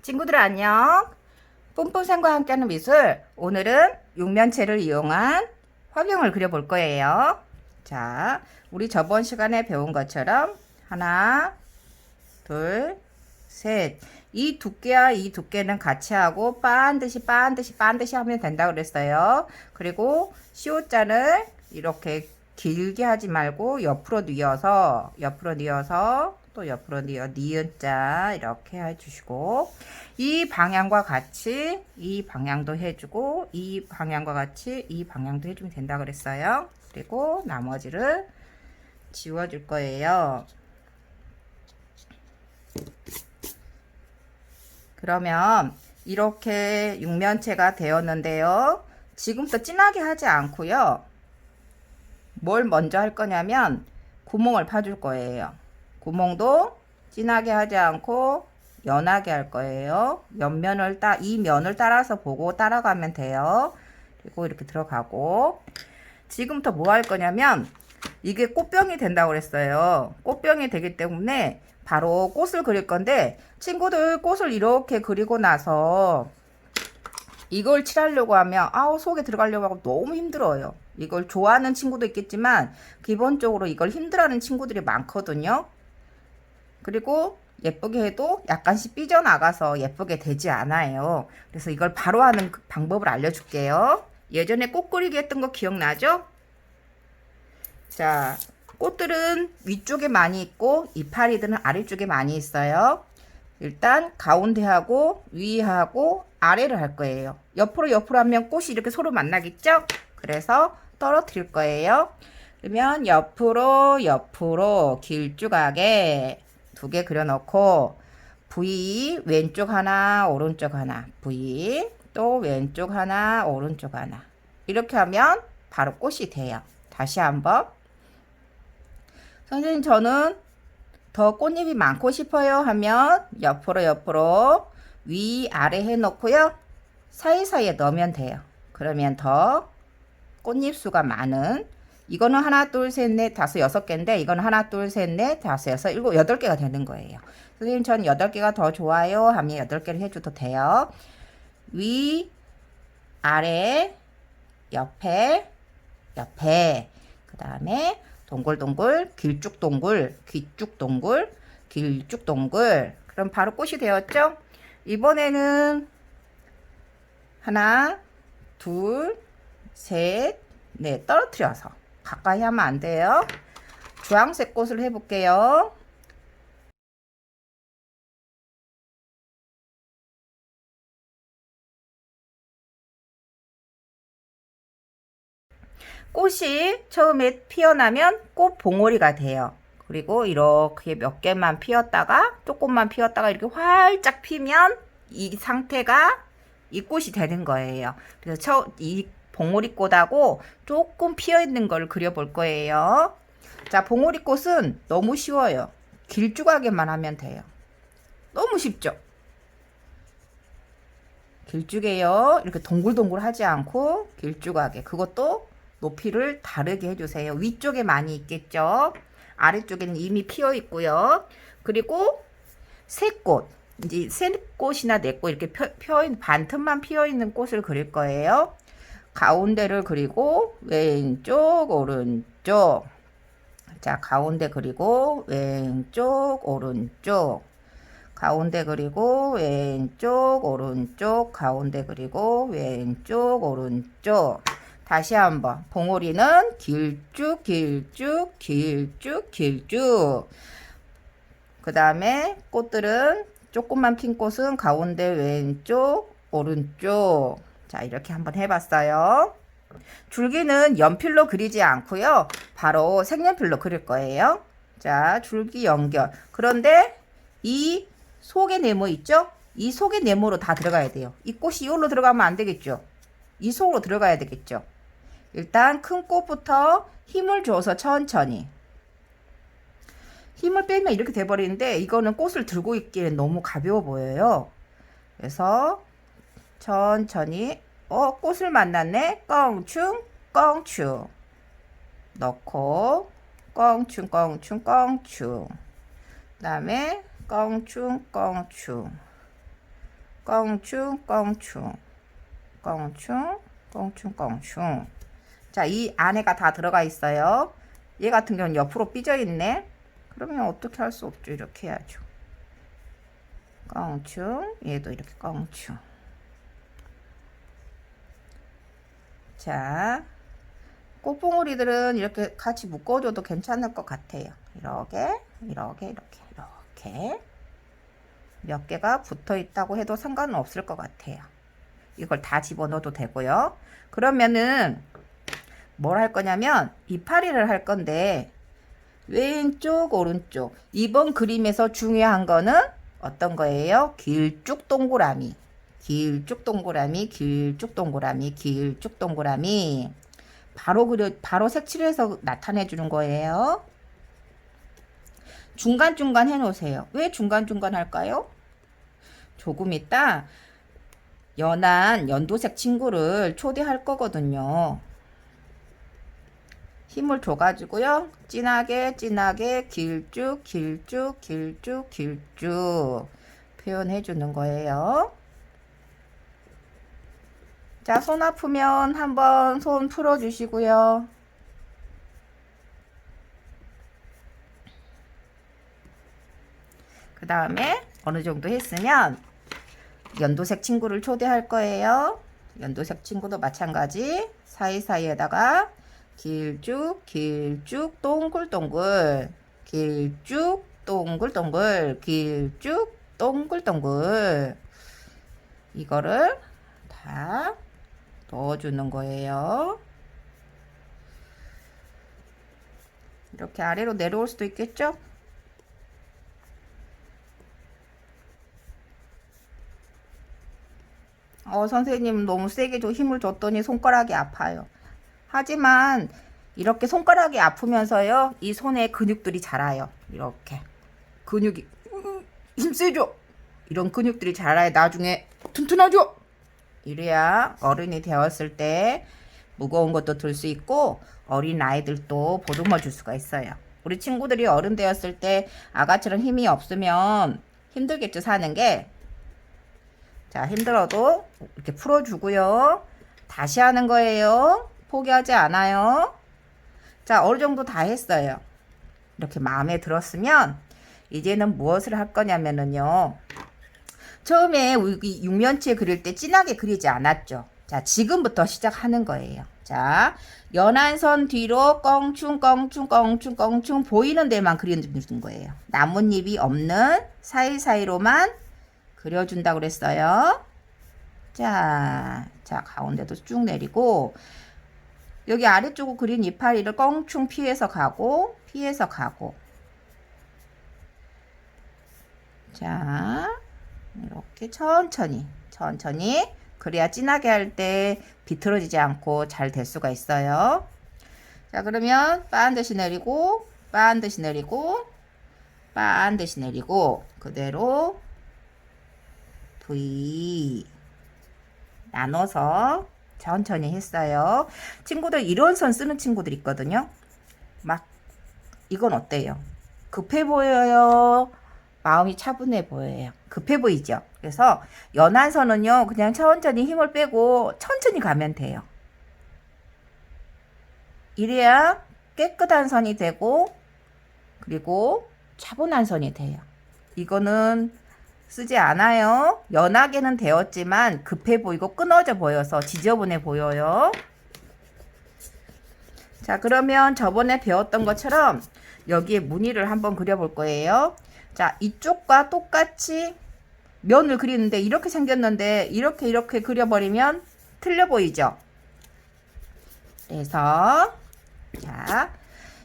친구들 안녕. 뿜뿜생과 함께하는 미술. 오늘은 육면체를 이용한 화병을 그려볼 거예요. 자, 우리 저번 시간에 배운 것처럼 하나, 둘, 셋. 이 두께와 이 두께는 같이 하고 반드시 하면 된다고 그랬어요. 그리고 시옷자는 이렇게 길게 하지 말고 옆으로 뉘어서 또 옆으로 니은자 이렇게 해주시고, 이 방향과 같이 이 방향도 해주고, 이 방향과 같이 이 방향도 해주면 된다 그랬어요. 그리고 나머지를 지워줄 거예요. 그러면 이렇게 육면체가 되었는데요. 지금부터 진하게 하지 않고요. 뭘 먼저 할 거냐면 구멍을 파줄 거예요. 구멍도 진하게 하지 않고 연하게 할 거예요. 이 면을 따라서 보고 따라가면 돼요. 그리고 이렇게 들어가고, 지금부터 뭐 할 거냐면 이게 꽃병이 된다고 그랬어요. 꽃병이 되기 때문에 바로 꽃을 그릴 건데, 친구들 꽃을 이렇게 그리고 나서 이걸 칠하려고 하면 속에 들어가려고 하고 너무 힘들어요. 이걸 좋아하는 친구도 있겠지만 기본적으로 이걸 힘들어하는 친구들이 많거든요. 그리고 예쁘게 해도 약간씩 삐져나가서 예쁘게 되지 않아요. 그래서 이걸 바로 하는 방법을 알려줄게요. 예전에 꽃 그리기 했던 거 기억나죠? 자, 꽃들은 위쪽에 많이 있고 이파리들은 아래쪽에 많이 있어요. 일단 가운데하고 위하고 아래를 할 거예요. 옆으로 하면 꽃이 이렇게 서로 만나겠죠? 그래서 떨어뜨릴 거예요. 그러면 옆으로 길쭉하게 두 개 그려놓고, V 왼쪽 하나 오른쪽 하나, V 또 왼쪽 하나 오른쪽 하나, 이렇게 하면 바로 꽃이 돼요. 다시 한번. 선생님, 저는 더 꽃잎이 많고 싶어요 하면 옆으로 위아래 해놓고요. 사이사이에 넣으면 돼요. 그러면 더 꽃잎 수가 많은, 이거는 하나 둘셋넷 다섯 여섯 개인데 이거는 하나 둘셋넷 다섯 여섯 일곱 여덟 개가 되는 거예요. 선생님, 전 8개가 더 좋아요 하면 8개를 해줘도 돼요. 위 아래 옆에 그 다음에 동글동글 길쭉동글 길쭉동글. 그럼 바로 꽃이 되었죠? 이번에는 하나 둘 셋 넷 떨어뜨려서, 가까이 하면 안 돼요. 주황색 꽃을 해볼게요. 꽃이 처음에 피어나면 꽃 봉오리가 돼요. 그리고 이렇게 몇 개만 피었다가 조금만 피었다가 이렇게 활짝 피면 이 상태가 이 꽃이 되는 거예요. 그래서 이 봉오리 꽃하고 조금 피어 있는 걸 그려볼 거예요. 자, 봉오리 꽃은 너무 쉬워요. 길쭉하게만 하면 돼요. 너무 쉽죠? 길쭉해요. 이렇게 동글동글 하지 않고 길쭉하게. 그것도 높이를 다르게 해주세요. 위쪽에 많이 있겠죠? 아래쪽에는 이미 피어 있고요. 그리고 새 꽃, 이제 새 꽃이나 네 꽃 이렇게 반틈만 피어 있는 꽃을 그릴 거예요. 가운데를 그리고 왼쪽 오른쪽. 자, 가운데 그리고 왼쪽 오른쪽, 가운데 그리고 왼쪽 오른쪽, 가운데 그리고 왼쪽 오른쪽. 다시 한번. 봉오리는 길쭉 그 다음에 꽃들은 조금만 핀 꽃은 가운데 왼쪽 오른쪽. 자, 이렇게 한번 해봤어요. 줄기는 연필로 그리지 않고요. 바로 색연필로 그릴 거예요. 자, 줄기 연결. 그런데 이 속의 네모 있죠? 이 속의 네모로 다 들어가야 돼요. 이 꽃이 이걸로 들어가면 안 되겠죠? 이 속으로 들어가야 되겠죠? 일단 큰 꽃부터 힘을 줘서 천천히. 힘을 빼면 이렇게 돼버리는데 이거는 꽃을 들고 있기엔 너무 가벼워 보여요. 그래서 천천히, 꽃을 만났네. 껑충 넣고 껑충 그 다음에 껑충 껑충, 껑충, 껑충, 껑충, 껑충. 자, 이 안에가 다 들어가 있어요. 얘 같은 경우는 옆으로 삐져 있네. 그러면 어떻게 할 수 없죠. 이렇게 해야죠. 껑충, 얘도 이렇게 껑충. 자, 꽃봉오리들은 이렇게 같이 묶어줘도 괜찮을 것 같아요. 이렇게, 이렇게, 이렇게, 이렇게. 몇 개가 붙어 있다고 해도 상관은 없을 것 같아요. 이걸 다 집어넣어도 되고요. 그러면은 뭘 할 거냐면 이파리를 할 건데 왼쪽 오른쪽 이번 그림에서 중요한 거는 어떤 거예요? 길쭉 동그라미, 길쭉 동그라미, 길쭉 동그라미, 길쭉 동그라미. 바로 색칠해서 나타내 주는 거예요. 중간중간 해 놓으세요. 왜 중간중간 할까요? 조금 있다 연한 연두색 친구를 초대할 거거든요. 힘을 줘가지고요. 진하게 진하게 길쭉 길쭉 길쭉 길쭉 표현해 주는 거예요. 자, 손 아프면 한번 손 풀어 주시고요. 그 다음에 어느 정도 했으면 연두색 친구를 초대할 거예요. 연두색 친구도 마찬가지 사이사이에다가 길쭉 길쭉 동글동글 길쭉 동글동글 길쭉 동글동글 이거를 다 넣어주는 거예요. 이렇게 아래로 내려올 수도 있겠죠? 선생님 너무 세게 힘을 줬더니 손가락이 아파요. 하지만 이렇게 손가락이 아프면서요, 이 손에 근육들이 자라요. 이렇게 근육이 힘세죠? 이런 근육들이 자라야 나중에 튼튼하죠? 이래야 어른이 되었을 때 무거운 것도 들 수 있고 어린 아이들도 보듬어 줄 수가 있어요. 우리 친구들이 어른 되었을 때 아가처럼 힘이 없으면 힘들겠죠, 사는 게. 자, 힘들어도 이렇게 풀어주고요. 다시 하는 거예요. 포기하지 않아요. 자, 어느 정도 다 했어요. 이렇게 마음에 들었으면 이제는 무엇을 할 거냐면요. 처음에 우리 육면체 그릴 때 진하게 그리지 않았죠. 자, 지금부터 시작하는 거예요. 자, 연한 선 뒤로 껑충 껑충 껑충 껑충 보이는 데만 그려주는 거예요. 나뭇잎이 없는 사이사이로만 그려준다고 그랬어요. 자, 가운데도 쭉 내리고 여기 아래쪽으로 그린 이파리를 껑충 피해서 가고 피해서 가고. 자, 이렇게 천천히 그래야 진하게 할 때 비틀어지지 않고 잘 될 수가 있어요. 자, 그러면 반드시 내리고 반드시 내리고 반드시 내리고 그대로 V 나눠서 천천히 했어요. 친구들 이런 선 쓰는 친구들 있거든요. 막 이건 어때요? 급해 보여요? 마음이 차분해 보여요? 급해 보이죠? 그래서 연한 선은요, 그냥 천천히 힘을 빼고 천천히 가면 돼요. 이래야 깨끗한 선이 되고 그리고 차분한 선이 돼요. 이거는 쓰지 않아요. 연하게는 되었지만 급해 보이고 끊어져 보여서 지저분해 보여요. 자, 그러면 저번에 배웠던 것처럼 여기에 무늬를 한번 그려볼 거예요. 자, 이쪽과 똑같이 면을 그리는데 이렇게 생겼는데 이렇게 그려버리면 틀려 보이죠? 그래서 자,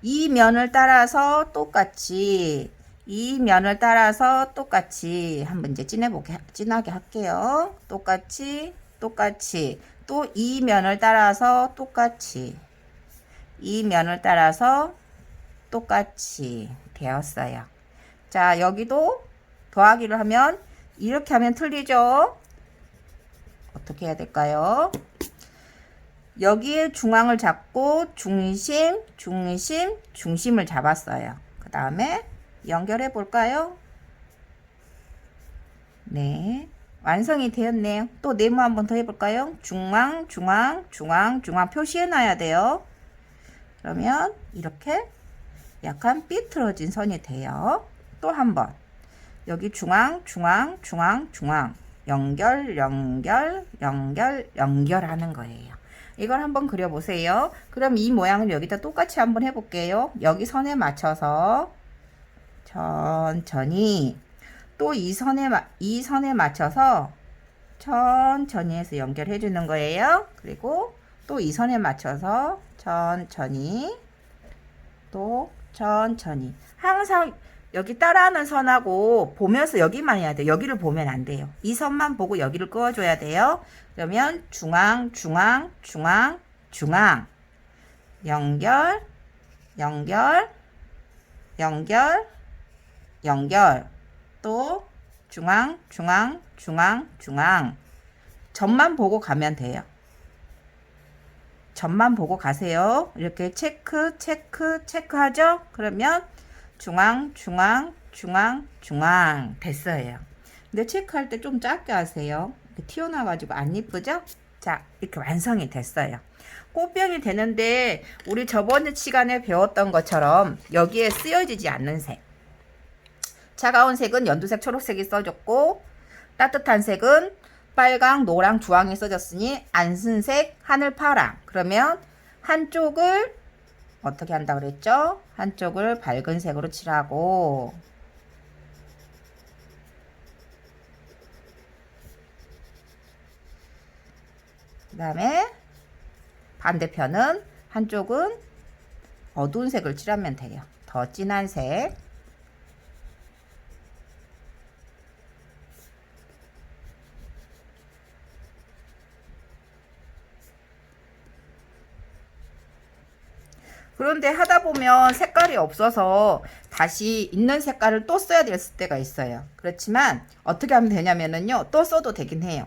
이 면을 따라서 똑같이 이 면을 따라서 똑같이 한번 이제 진하게 할게요. 똑같이 또 이 면을 따라서 똑같이 이 면을 따라서 똑같이 되었어요. 자, 여기도 더하기를 하면 이렇게 하면 틀리죠? 어떻게 해야 될까요? 여기에 중앙을 잡고 중심을 잡았어요. 그 다음에 연결해 볼까요? 네. 완성이 되었네요. 또 네모 한번 더 해볼까요? 중앙, 중앙, 중앙, 중앙 표시해 놔야 돼요. 그러면 이렇게 약간 삐뚤어진 선이 돼요. 또 한 번. 여기 중앙, 중앙, 중앙, 중앙. 연결, 연결, 연결, 연결하는 거예요. 이걸 한번 그려보세요. 그럼 이 모양을 여기다 똑같이 한번 해볼게요. 여기 선에 맞춰서 천천히 또 이 선에 맞춰서 천천히 해서 연결해 주는 거예요. 그리고 또 이 선에 맞춰서 천천히 또 천천히 항상 여기 따라하는 선하고 보면서 여기만 해야 돼요. 여기를 보면 안 돼요. 이 선만 보고 여기를 그어줘야 돼요. 그러면 중앙, 중앙, 중앙, 중앙 연결, 연결, 연결, 연결 또 중앙, 중앙, 중앙, 중앙 점만 보고 가면 돼요. 점만 보고 가세요. 이렇게 체크, 체크, 체크하죠? 그러면 중앙, 중앙, 중앙, 중앙 됐어요. 근데 체크할 때 좀 작게 하세요. 이렇게 튀어나와가지고 안 이쁘죠? 자, 이렇게 완성이 됐어요. 꽃병이 되는데 우리 저번 시간에 배웠던 것처럼 여기에 쓰여지지 않는 색. 차가운 색은 연두색, 초록색이 써졌고 따뜻한 색은 빨강, 노랑, 주황이 써졌으니 안순색, 하늘 파랑. 그러면 한쪽을 어떻게 한다 그랬죠? 한쪽을 밝은 색으로 칠하고 그 다음에 반대편은 한쪽은 어두운 색을 칠하면 돼요. 더 진한 색. 그런데 하다 보면 색깔이 없어서 다시 있는 색깔을 또 써야 될 때가 있어요. 그렇지만 어떻게 하면 되냐면은요. 또 써도 되긴 해요.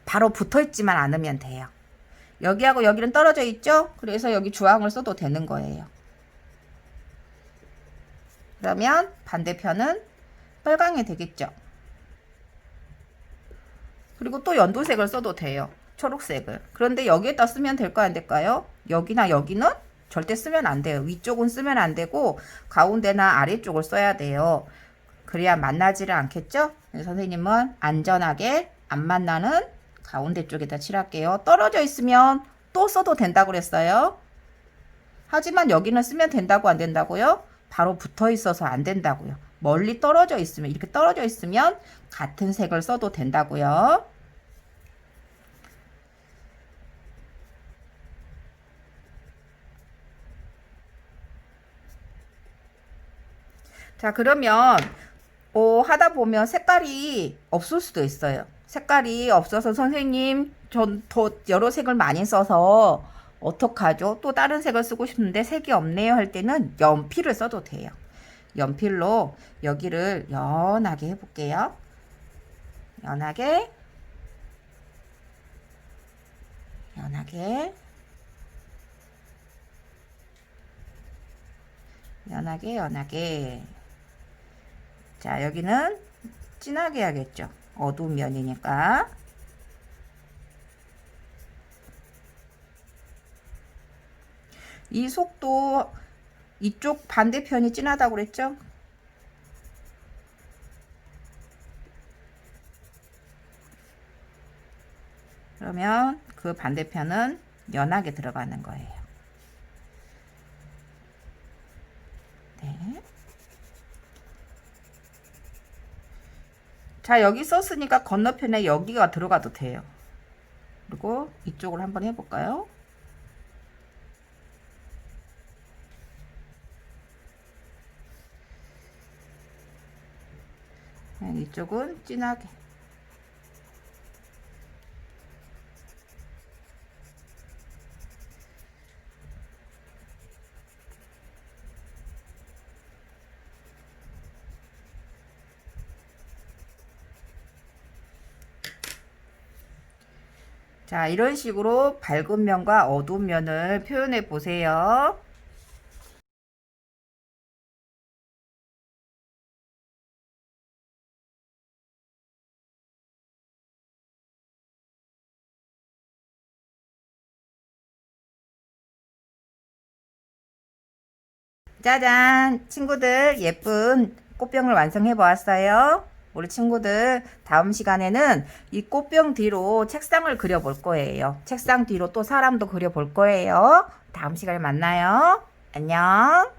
바로 붙어 있지만 않으면 돼요. 여기하고 여기는 떨어져 있죠? 그래서 여기 주황을 써도 되는 거예요. 그러면 반대편은 빨강이 되겠죠. 그리고 또 연두색을 써도 돼요. 초록색을. 그런데 여기에다 쓰면 될까 안 될까요? 여기나 여기는 절대 쓰면 안 돼요. 위쪽은 쓰면 안 되고 가운데나 아래쪽을 써야 돼요. 그래야 만나지를 않겠죠? 선생님은 안전하게 안 만나는 가운데 쪽에다 칠할게요. 떨어져 있으면 또 써도 된다고 그랬어요. 하지만 여기는 쓰면 된다고 안 된다고요? 바로 붙어 있어서 안 된다고요. 멀리 떨어져 있으면 이렇게 떨어져 있으면 같은 색을 써도 된다고요. 자, 그러면 하다 보면 색깔이 없을 수도 있어요. 색깔이 없어서 선생님 전 더 여러 색을 많이 써서 어떡하죠? 또 다른 색을 쓰고 싶은데 색이 없네요 할 때는 연필을 써도 돼요. 연필로 여기를 연하게 해볼게요. 연하게, 연하게, 연하게, 연하게. 자, 여기는 진하게 해야겠죠. 어두운 면이니까. 이 속도 이쪽 반대편이 진하다고 그랬죠? 그러면 그 반대편은 연하게 들어가는 거예요. 네. 자, 여기 썼으니까 건너편에 여기가 들어가도 돼요. 그리고 이쪽을 한번 해볼까요? 이쪽은 진하게. 자, 이런 식으로 밝은 면과 어두운 면을 표현해 보세요. 짜잔! 친구들 예쁜 꽃병을 완성해 보았어요. 우리 친구들 다음 시간에는 이 꽃병 뒤로 책상을 그려 볼 거예요. 책상 뒤로 또 사람도 그려 볼 거예요. 다음 시간에 만나요. 안녕.